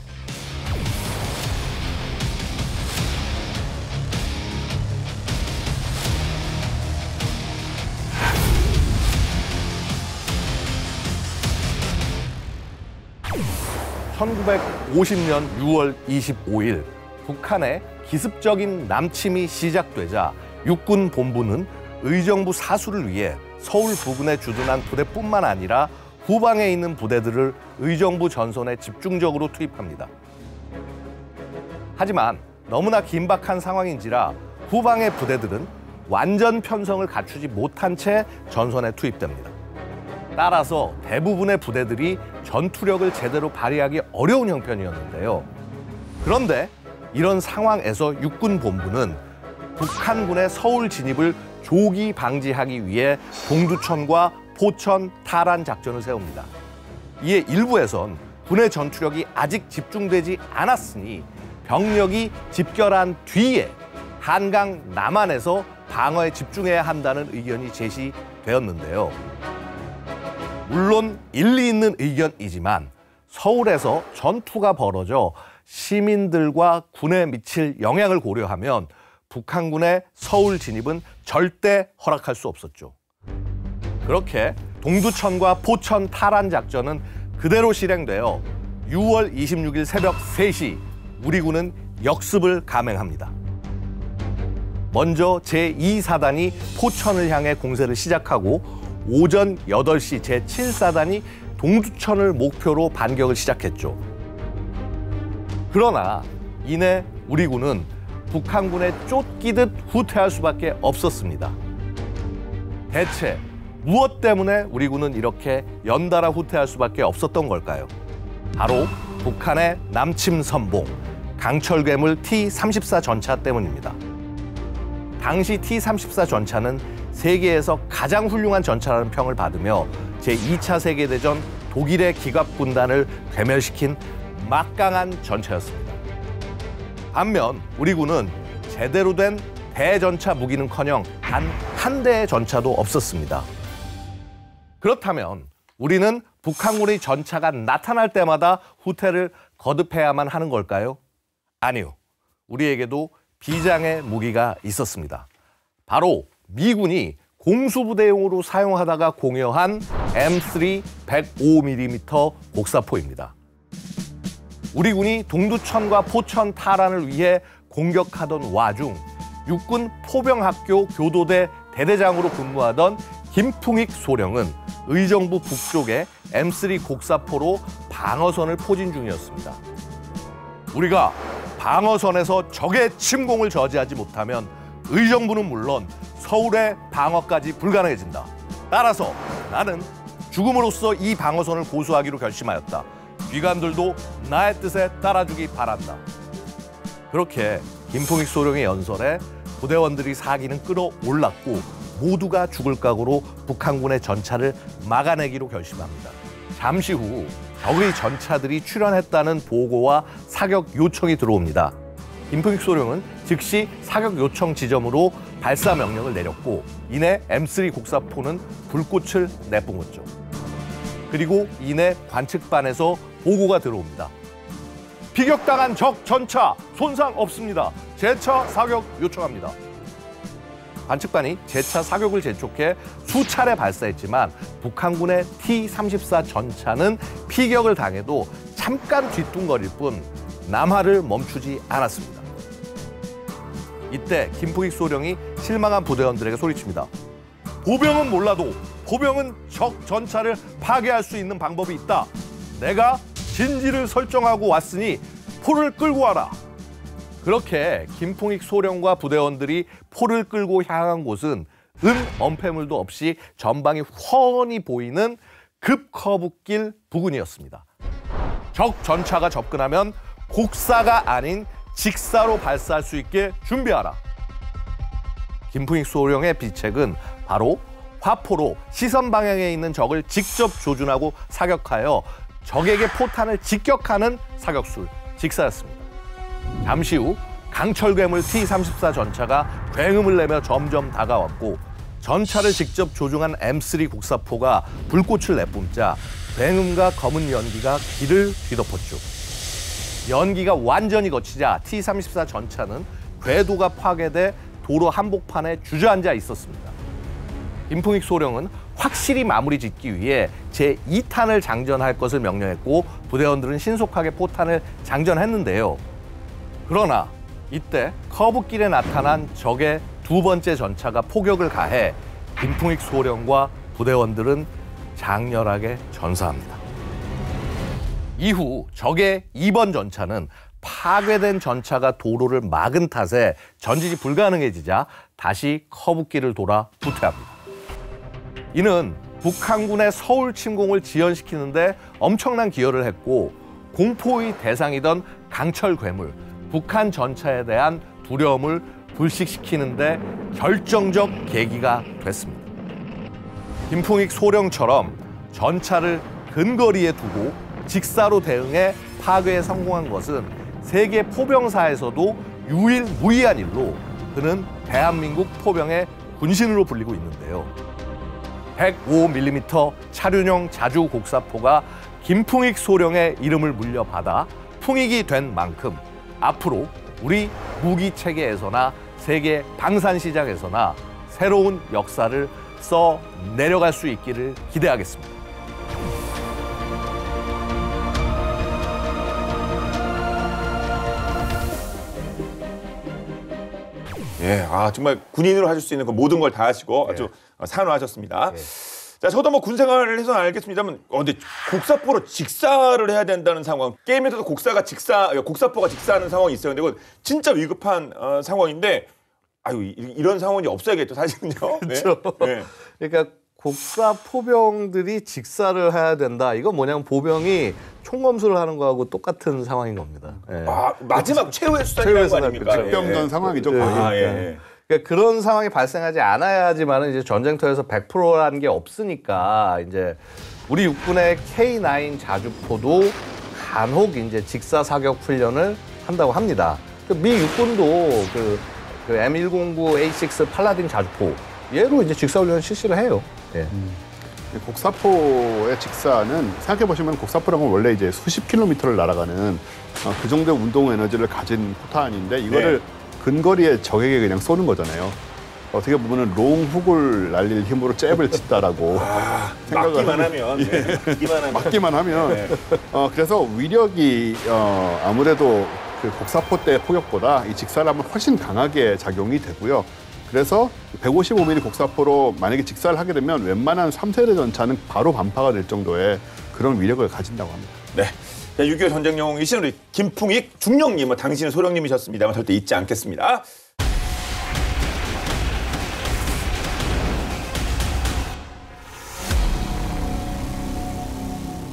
(1950년 6월 25일) 북한의 기습적인 남침이 시작되자 육군 본부는 의정부 사수를 위해 서울 부근에 주둔한 부대뿐만 아니라 후방에 있는 부대들을 의정부 전선에 집중적으로 투입합니다. 하지만 너무나 긴박한 상황인지라 후방의 부대들은 완전 편성을 갖추지 못한 채 전선에 투입됩니다. 따라서 대부분의 부대들이 전투력을 제대로 발휘하기 어려운 형편이었는데요. 그런데 이런 상황에서 육군 본부는 북한군의 서울 진입을 조기 방지하기 위해 동두천과 포천 탈환 작전을 세웁니다. 이에 일부에선 군의 전투력이 아직 집중되지 않았으니 병력이 집결한 뒤에 한강 남한에서 방어에 집중해야 한다는 의견이 제시되었는데요. 물론 일리 있는 의견이지만 서울에서 전투가 벌어져 시민들과 군에 미칠 영향을 고려하면 북한군의 서울 진입은 절대 허락할 수 없었죠. 그렇게 동두천과 포천 탈환 작전은 그대로 실행되어 6월 26일 새벽 3시 우리 군은 역습을 감행합니다. 먼저 제2사단이 포천을 향해 공세를 시작하고 오전 8시 제7사단이 동두천을 목표로 반격을 시작했죠. 그러나 이내 우리 군은 북한군에 쫓기듯 후퇴할 수밖에 없었습니다. 대체 무엇 때문에 우리 군은 이렇게 연달아 후퇴할 수밖에 없었던 걸까요? 바로 북한의 남침 선봉, 강철괴물 T-34 전차 때문입니다. 당시 T-34 전차는 세계에서 가장 훌륭한 전차라는 평을 받으며 제2차 세계대전 독일의 기갑군단을 괴멸시킨 막강한 전차였습니다. 반면 우리 군은 제대로 된 대전차 무기는커녕 단 한 대의 전차도 없었습니다. 그렇다면 우리는 북한군의 전차가 나타날 때마다 후퇴를 거듭해야만 하는 걸까요? 아니요. 우리에게도 비장의 무기가 있었습니다. 바로 미군이 공수부대용으로 사용하다가 공여한 M3 105mm 곡사포입니다. 우리 군이 동두천과 포천 탈환을 위해 공격하던 와중 육군 포병학교 교도대 대대장으로 근무하던 김풍익 소령은 의정부 북쪽에 M3 곡사포로 방어선을 포진 중이었습니다. 우리가 방어선에서 적의 침공을 저지하지 못하면 의정부는 물론 서울의 방어까지 불가능해진다. 따라서 나는 죽음으로써 이 방어선을 고수하기로 결심하였다. 위관들도 나의 뜻에 따라주기 바란다. 그렇게 김풍익 소령의 연설에 부대원들이 사기는 끌어올랐고 모두가 죽을 각오로 북한군의 전차를 막아내기로 결심합니다. 잠시 후 적의 전차들이 출현했다는 보고와 사격 요청이 들어옵니다. 김풍익 소령은 즉시 사격 요청 지점으로 발사 명령을 내렸고 이내 M3 곡사포는 불꽃을 내뿜었죠. 그리고 이내 관측반에서 보고가 들어옵니다. 피격당한 적 전차 손상 없습니다. 재차 사격 요청합니다. 관측반이 재차 사격을 재촉해 수차례 발사했지만 북한군의 T-34 전차는 피격을 당해도 잠깐 뒤뚱거릴 뿐 남하를 멈추지 않았습니다. 이때 김풍익 소령이 실망한 부대원들에게 소리칩니다. 보병은 몰라도 보병은 적 전차를 파괴할 수 있는 방법이 있다. 내가 진지를 설정하고 왔으니 포를 끌고 와라. 그렇게 김풍익 소령과 부대원들이 포를 끌고 향한 곳은 엄폐물도 없이 전방이 훤히 보이는 급커브길 부근이었습니다. 적 전차가 접근하면 곡사가 아닌 직사로 발사할 수 있게 준비하라. 김풍익 소령의 비책은 바로 화포로 시선 방향에 있는 적을 직접 조준하고 사격하여 적에게 포탄을 직격하는 사격술, 직사였습니다. 잠시 후 강철 괴물 T-34 전차가 굉음을 내며 점점 다가왔고 전차를 직접 조종한 M3 곡사포가 불꽃을 내뿜자 굉음과 검은 연기가 길을 뒤덮었죠. 연기가 완전히 거치자 T-34 전차는 궤도가 파괴돼 도로 한복판에 주저앉아 있었습니다. 김풍익 소령은 확실히 마무리 짓기 위해 제2탄을 장전할 것을 명령했고 부대원들은 신속하게 포탄을 장전했는데요. 그러나 이때 커브길에 나타난 적의 두 번째 전차가 포격을 가해 김풍익 소령과 부대원들은 장렬하게 전사합니다. 이후 적의 2번 전차는 파괴된 전차가 도로를 막은 탓에 전진이 불가능해지자 다시 커브길을 돌아 후퇴합니다. 이는 북한군의 서울 침공을 지연시키는데 엄청난 기여를 했고 공포의 대상이던 강철 괴물, 북한 전차에 대한 두려움을 불식시키는데 결정적 계기가 됐습니다. 김풍익 소령처럼 전차를 근거리에 두고 직사로 대응해 파괴에 성공한 것은 세계 포병사에서도 유일무이한 일로 그는 대한민국 포병의 군신으로 불리고 있는데요. 105mm 차륜형 자주 곡사포가 김풍익 소령의 이름을 물려받아 풍익이 된 만큼 앞으로 우리 무기 체계에서나 세계 방산 시장에서나 새로운 역사를 써 내려갈 수 있기를 기대하겠습니다. 예, 정말 군인으로 하실 수 있는 그 모든 걸 다 하시고 아주 산호하셨습니다. 자, 저도 뭐 군 생활을 해서 알겠습니다만, 근데 곡사포로 직사를 해야 된다는 상황. 게임에서도 곡사포가 직사하는 상황이 있어요. 근데 이건 진짜 위급한 상황인데, 이런 상황이 없어야겠죠, 사실은요. 그렇죠. 네. 그러니까 곡사 포병들이 직사를 해야 된다. 이건 뭐냐면 보병이 총검수를 하는 거하고 똑같은 상황인 겁니다. 예. 마지막 최후의 수단이라는 거 아닙니까? 직병전 상황이죠. 거의. 예. 그러니까 그런 상황이 발생하지 않아야지만 이제 전쟁터에서 100%라는 게 없으니까 이제 우리 육군의 K9 자주포도 간혹 이제 직사 사격 훈련을 한다고 합니다. 미 육군도 그 M109A6 팔라딘 자주포 얘로 이제 직사 훈련을 실시를 해요. 예. 곡사포의 직사는 생각해 보시면 곡사포라는 건 원래 이제 수십 킬로미터를 날아가는 그 정도의 운동 에너지를 가진 포탄인데 이거를 근거리에 적에게 그냥 쏘는 거잖아요. 어떻게 보면은 롱훅을 날릴 힘으로 잽을 짓다라고 맞기만 하면 그래서 위력이 아무래도 그 곡사포 때 포격보다 이 직사를 하면 훨씬 강하게 작용이 되고요. 그래서 155mm 곡사포로 만약에 직사를 하게 되면 웬만한 3세대 전차는 바로 반파가 될 정도의 그런 위력을 가진다고 합니다. 네. 6.25 전쟁 영웅이신 우리 김풍익 중령님, 당신은 소령님이셨습니다만 절대 잊지 않겠습니다.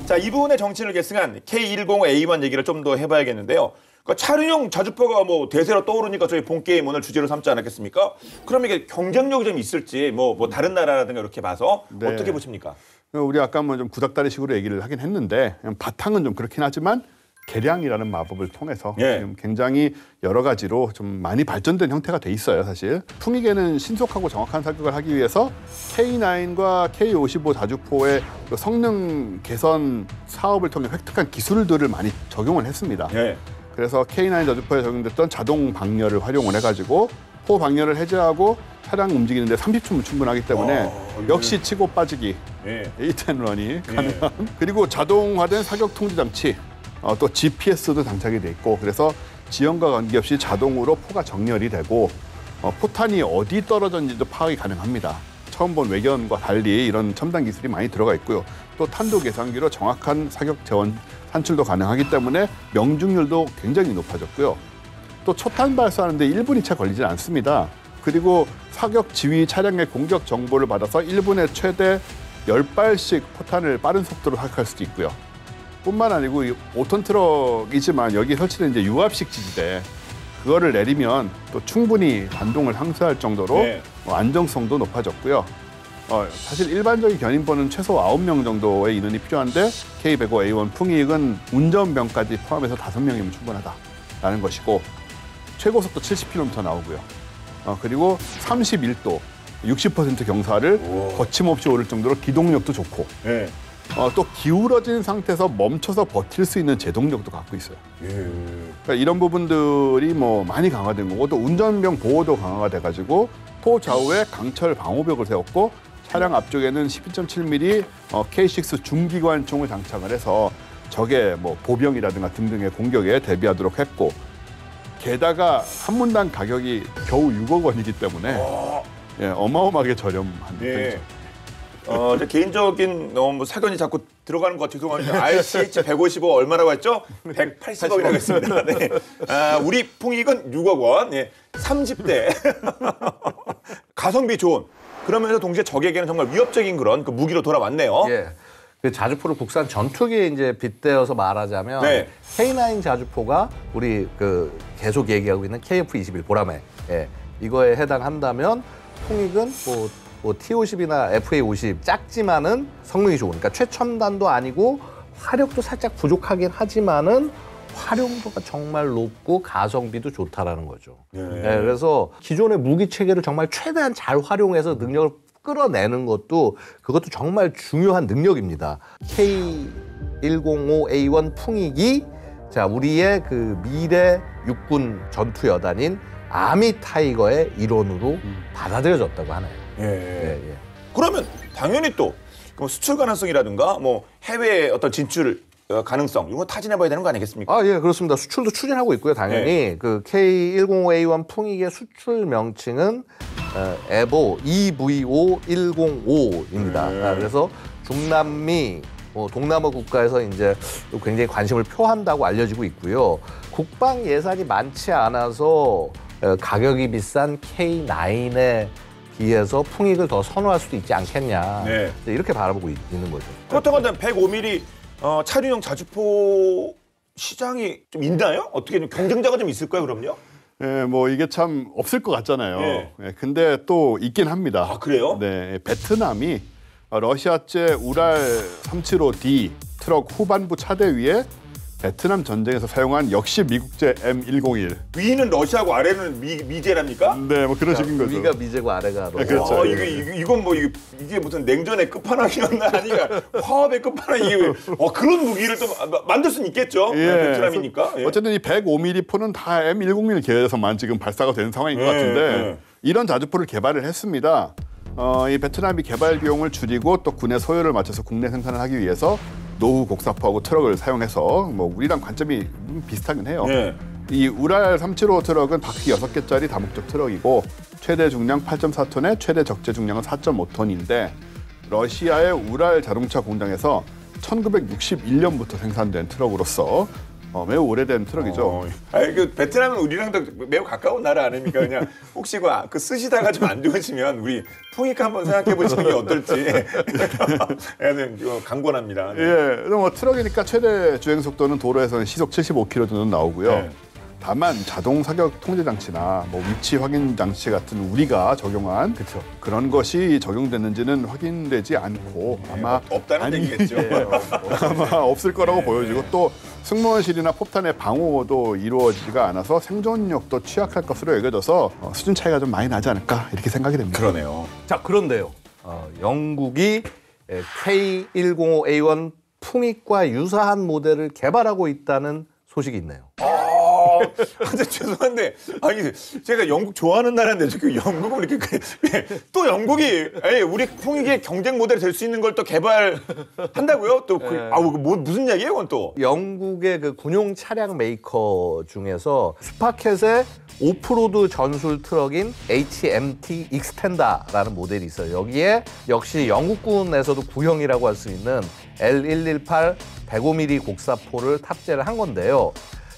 자, 이분의 정신을 계승한 K105A1 얘기를 좀 더 해봐야겠는데요. 그러니까 차륜형 자주포가 뭐 대세로 떠오르니까 저희 본 게임 오늘 주제로 삼지 않았겠습니까? 그럼 이게 경쟁력이 좀 있을지 뭐 다른 나라라든가 이렇게 봐서 어떻게 보십니까? 우리 아까 뭐 좀 구닥다리식으로 얘기를 하긴 했는데 바탕은 좀 그렇긴 하지만 계량이라는 마법을 통해서 예. 지금 굉장히 여러 가지로 좀 많이 발전된 형태가 돼 있어요, 사실. 풍익에는 신속하고 정확한 사격을 하기 위해서 K9과 K55 자주포의 그 성능 개선 사업을 통해 획득한 기술들을 많이 적용을 했습니다. 예. 그래서 K9 자주포에 적용됐던 자동 방열을 활용을 해가지고 포 방열을 해제하고 차량 움직이는데 30초면 충분하기 때문에 역시 치고 빠지기 예. A10런이 가능한 그리고 자동화된 사격 통제 장치 또 GPS도 장착이 돼 있고 그래서 지형과 관계없이 자동으로 포가 정렬이 되고 포탄이 어디 떨어졌는지도 파악이 가능합니다. 처음 본 외견과 달리 이런 첨단 기술이 많이 들어가 있고요. 또 탄도 계산기로 정확한 사격 재원 산출도 가능하기 때문에 명중률도 굉장히 높아졌고요. 또 초탄 발사하는데 1분이 채 걸리지 않습니다. 그리고 사격 지휘 차량의 공격 정보를 받아서 1분에 최대 10발씩 포탄을 빠른 속도로 사격할 수도 있고요. 뿐만 아니고 5톤 트럭이지만 여기 설치된 이제 유압식 지지대 그거를 내리면 또 충분히 반동을 상쇄할 정도로 네. 안정성도 높아졌고요. 사실 일반적인 견인번은 최소 9명 정도의 인원이 필요한데 K105A1 풍익은 운전병까지 포함해서 5명이면 충분하다라는 것이고 최고 속도 70km 나오고요. 그리고 31도 60% 경사를 거침없이 오를 정도로 기동력도 좋고 예. 또 기울어진 상태에서 멈춰서 버틸 수 있는 제동력도 갖고 있어요. 예. 그러니까 이런 부분들이 뭐 많이 강화된 거고 또 운전병 보호도 강화가 돼가지고 포 좌우에 강철 방호벽을 세웠고 차량 앞쪽에는 12.7mm K6 중기관총을 장착을 해서 적의 뭐 보병이라든가 등등의 공격에 대비하도록 했고 게다가 한 문당 가격이 겨우 6억 원이기 때문에 어마어마하게 저렴한 편이죠. 제 개인적인 뭐 사견이 자꾸 들어가는 거 죄송한데 RCH 155 얼마라고 했죠? 180억이라고 했습니다. 네. 우리 풍익은 6억 원, 30대 가성비 좋은 그러면서 동시에 적에게는 정말 위협적인 그런 그 무기로 돌아왔네요. 예. 그 자주포를 국산 전투기에 이제 빗대어서 말하자면 네. K9 자주포가 우리 그 계속 얘기하고 있는 KF-21 보라매 이거에 해당한다면 풍익은 뭐 T50이나 FA50 작지만은 성능이 좋으니까 최첨단도 아니고 화력도 살짝 부족하긴 하지만은 활용도가 정말 높고 가성비도 좋다라는 거죠. 그래서 기존의 무기 체계를 정말 최대한 잘 활용해서 능력을 끌어내는 것도 그것도 정말 중요한 능력입니다. K105A1 풍익이 자 우리의 그 미래 육군 전투 여단인 아미 타이거의 일원으로 받아들여졌다고 하네요. 예. 그러면 당연히 또 수출 가능성이라든가 뭐 해외 어떤 진출 가능성 이거 타진해봐야 되는 거 아니겠습니까? 예, 그렇습니다. 수출도 추진하고 있고요, 당연히. 그 K105A1 풍익의 수출 명칭은 에보 EVO 105입니다. 그래서 중남미, 동남아 국가에서 이제 또 굉장히 관심을 표한다고 알려지고 있고요. 국방 예산이 많지 않아서 가격이 비싼 K9에 비해서 풍익을 더 선호할 수도 있지 않겠냐. 이렇게 바라보고 있는 거죠. 그렇다고 한다면 105mm 차륜형 자주포 시장이 좀 있나요? 어떻게 좀 경쟁자가 좀 있을까요, 그럼요? 예, 뭐 이게 참 없을 것 같잖아요. 근데 또 있긴 합니다. 아, 그래요? 네, 베트남이 러시아제 우랄 375D 트럭 후반부 차대 위에 베트남 전쟁에서 사용한 역시 미국제 M101. 위는 러시아고 아래는 미제랍니까? 네, 뭐 그런 식인 거죠. 위가 미제고 아래가 러시아. 그렇죠. 이건 뭐 이게 무슨 냉전의 끝판왕이었나 아니가 화합의 끝판왕 이게 그런 무기를 또 만들 수는 있겠죠. 베트남이니까. 어쨌든 이 105mm 포는 다 M101 계열에서만 지금 발사가 되는 상황인 것 같은데 이런 자주포를 개발을 했습니다. 이 베트남이 개발 비용을 줄이고 또 군의 소요를 맞춰서 국내 생산을 하기 위해서 노후 곡사포하고 트럭을 사용해서 뭐 우리랑 관점이 비슷하긴 해요. 이 우랄 375 트럭은 바퀴 6개짜리 다목적 트럭이고 최대 중량 8.4톤에 최대 적재 중량은 4.5톤인데 러시아의 우랄 자동차 공장에서 1961년부터 생산된 트럭으로서 매우 오래된 트럭이죠. 그 베트남은 우리랑도 매우 가까운 나라 아닙니까? 그냥 혹시 그 쓰시다가 좀 안 좋으시면 우리 풍익 한번 생각해 보시는 게 어떨지 강권합니다. 뭐 트럭이니까 최대 주행 속도는 도로에서는 시속 75km 정도 나오고요. 다만 자동 사격 통제 장치나 뭐 위치 확인 장치 같은 우리가 적용한 그쵸. 그런 것이 적용됐는지는 확인되지 않고 아마 없다는 얘기겠죠. 아마 없을 거라고 보여지고 또 승무원실이나 폭탄의 방호도 이루어지지가 않아서 생존력도 취약할 것으로 여겨져서 수준 차이가 좀 많이 나지 않을까 이렇게 생각이 됩니다. 그러네요. 자, 그런데요. 영국이 K105A1 풍익과 유사한 모델을 개발하고 있다는 소식이 있네요. 근데 죄송한데 아니 제가 영국 좋아하는 나라인데 지금 영국은 이렇게 또 영국이 우리 풍익의 경쟁 모델이 될 수 있는 걸 또 개발한다고요? 또 무슨 얘기예요, 그건 또? 영국의 그 군용 차량 메이커 중에서 스파켓의 오프로드 전술 트럭인 HMT 익스텐다라는 모델이 있어요. 여기에 역시 영국군에서도 구형이라고 할 수 있는 L118 105mm 곡사포를 탑재를 한 건데요.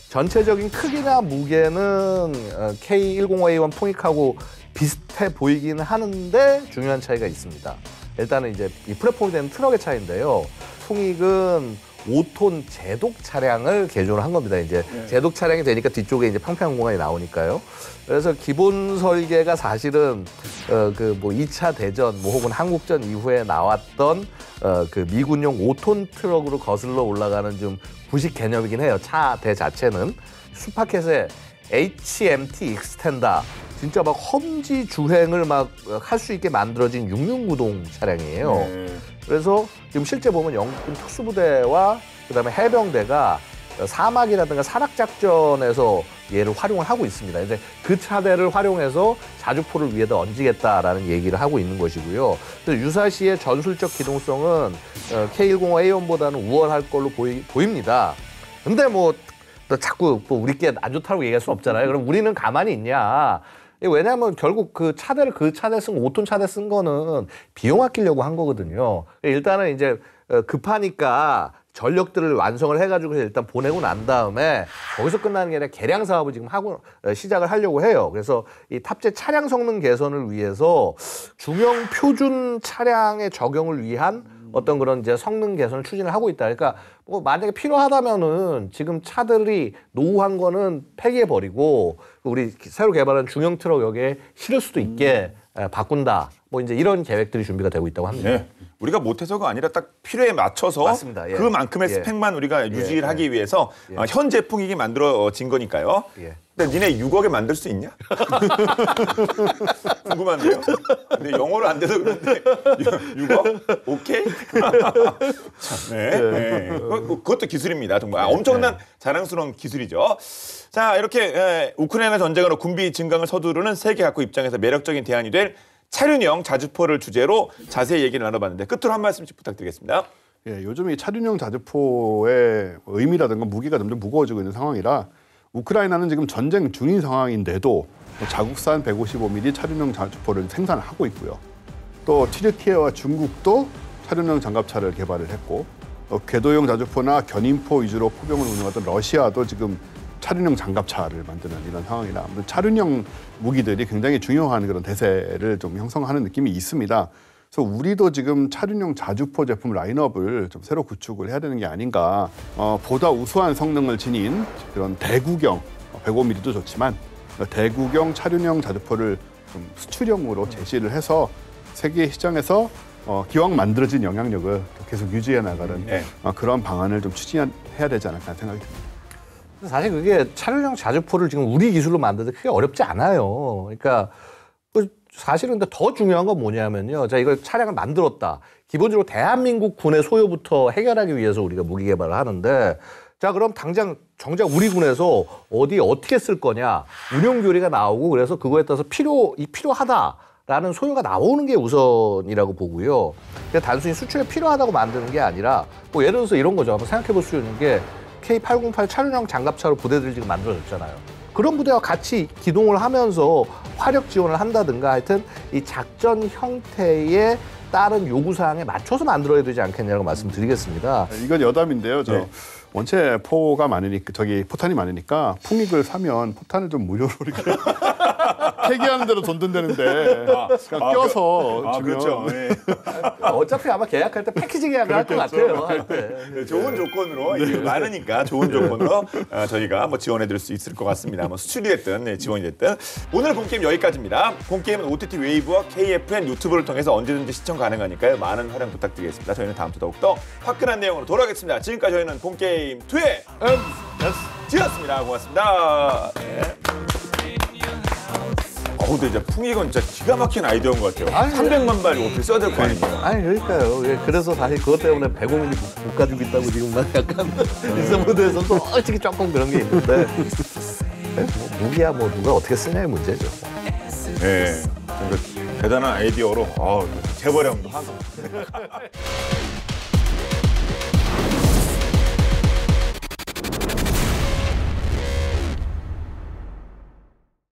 전체적인 크기나 무게는 K105A1 풍익하고 비슷해 보이긴 하는데 중요한 차이가 있습니다. 일단은 이제 이 플랫폼이 되는 트럭의 차이인데요. 풍익은 5톤 제독 차량을 개조를 한 겁니다. 이제 제독 차량이 되니까 뒤쪽에 이제 평평한 공간이 나오니까요. 그래서 기본 설계가 사실은 그 뭐 2차 대전 뭐 혹은 한국전 이후에 나왔던 그 미군용 5톤 트럭으로 거슬러 올라가는 좀 구식 개념이긴 해요. 차대 자체는. 슈파켓의 HMT 익스텐다. 진짜 막 험지 주행을 막 할 수 있게 만들어진 6륜구동 차량이에요. 그래서 지금 실제 보면 영국군 특수부대와 그다음에 해병대가 사막이라든가 산악작전에서 얘를 활용을 하고 있습니다. 이제 그 차대를 활용해서 자주포를 위에다 얹히겠다라는 얘기를 하고 있는 것이고요. 유사시의 전술적 기동성은 K105A1보다는 우월할 걸로 보입니다. 근데 뭐 자꾸 뭐 우리께 안 좋다고 얘기할 수 없잖아요. 그럼 우리는 가만히 있냐? 왜냐하면 결국 그 차대 쓴 5톤 차대 쓴 거는 비용 아끼려고 한 거거든요. 일단은 이제 급하니까 전력들을 완성을 해가지고 일단 보내고 난 다음에 거기서 끝나는 게 아니라 개량 사업을 지금 시작을 하려고 해요. 그래서 이 탑재 차량 성능 개선을 위해서 중형 표준 차량의 적용을 위한 어떤 그런 이제 성능 개선을 추진을 하고 있다. 그러니까 뭐 만약에 필요하다면은 지금 차들이 노후한 거는 폐기해 버리고 우리 새로 개발한 중형 트럭 여기에 실을 수도 있게 바꾼다. 뭐 이제 이런 계획들이 준비가 되고 있다고 합니다. 네. 우리가 못해서가 아니라 딱 필요에 맞춰서 맞습니다. 예. 그만큼의 예. 스펙만 우리가 유지를 하기 위해서 현재 풍익이 만들어진 거니까요. 예. 근데 니네 6억에 만들 수 있냐? 궁금한데요. 근데 영어로 안 돼서 그런데 6억? 오케이? 참, 네. 그것도 기술입니다. 정말 엄청난 자랑스러운 기술이죠. 자, 이렇게 우크라이나 전쟁으로 군비 증강을 서두르는 세계 각국 입장에서 매력적인 대안이 될 차륜형 자주포를 주제로 자세히 얘기를 나눠봤는데 끝으로 한 말씀씩 부탁드리겠습니다. 예, 요즘 이 차륜형 자주포의 의미라든가 무게가 점점 무거워지고 있는 상황이라 우크라이나는 지금 전쟁 중인 상황인데도 자국산 155mm 차륜형 자주포를 생산하고 있고요. 또 튀르키예와 중국도 차륜형 장갑차를 개발을 했고 궤도형 자주포나 견인포 위주로 포병을 운영하던 러시아도 지금 차륜형 장갑차를 만드는 이런 상황이라 차륜형 무기들이 굉장히 중요한 그런 대세를 좀 형성하는 느낌이 있습니다. 그래서 우리도 지금 차륜형 자주포 제품 라인업을 좀 새로 구축을 해야 되는 게 아닌가. 보다 우수한 성능을 지닌 그런 대구경 105mm도 좋지만 대구경 차륜형 자주포를 좀 수출형으로 제시를 해서 세계 시장에서 기왕 만들어진 영향력을 계속 유지해 나가는 그런 방안을 좀 추진해야 되지 않을까 생각이 듭니다. 사실 그게 차륜형 자주포를 지금 우리 기술로 만드는데 크게 어렵지 않아요. 그러니까 사실은 근데 더 중요한 건 뭐냐면요. 자, 이걸 차량을 만들었다. 기본적으로 대한민국 군의 소요부터 해결하기 위해서 우리가 무기 개발을 하는데 자, 그럼 당장 정작 우리 군에서 어떻게 쓸 거냐. 운용 교리가 나오고 그래서 그거에 따라서 필요하다라는 소요가 나오는 게 우선이라고 보고요. 그러니까 단순히 수출에 필요하다고 만드는 게 아니라 뭐 예를 들어서 이런 거죠. 한번 생각해 볼 수 있는 게 K808 차륜형 장갑차로 부대들이 지금 만들어졌잖아요. 그런 부대와 같이 기동을 하면서 화력 지원을 한다든가 하여튼 이 작전 형태에 따른 요구사항에 맞춰서 만들어야 되지 않겠냐고 말씀드리겠습니다. 이건 여담인데요. 원체 포가 많으니까 포탄이 많으니까 풍익을 사면 포탄을 좀 무료로 이렇게 폐기하는 대로 돈 든다는데 그냥 껴서 주면 그렇죠. 예. 어차피 아마 계약할 때 패키지 계약을 할 것 같아요. 할 때. 네, 좋은 조건으로 이게 많으니까 좋은 조건으로 저희가 뭐 지원해드릴 수 있을 것 같습니다. 뭐 수출이 됐든 네, 지원이 됐든 오늘 본 게임 여기까지입니다. 본 게임은 OTT 웨이브와 KFN 유튜브를 통해서 언제든지 시청 가능하니까요. 많은 활용 부탁드리겠습니다. 저희는 다음 주 더욱더 화끈한 내용으로 돌아오겠습니다. 지금까지 저희는 본 게임 2의 MSG였습니다. 고맙습니다. 네. 근데 이제 풍익은 진짜 기가 막힌 아이디어인 것 같아요. 아니, 300만 발이 어떻게 써야 될 거 아니에요. 아니 그러니까요. 예, 그래서 사실 그것 때문에 배고민이 못 가지고 있다고 지금 막 약간 일선 무대에서도 솔직히 조금 그런 게 있는데 뭐, 무기야 뭐 누가 어떻게 쓰냐의 문제죠. 네. 대단한 아이디어로 재벌형도 하고.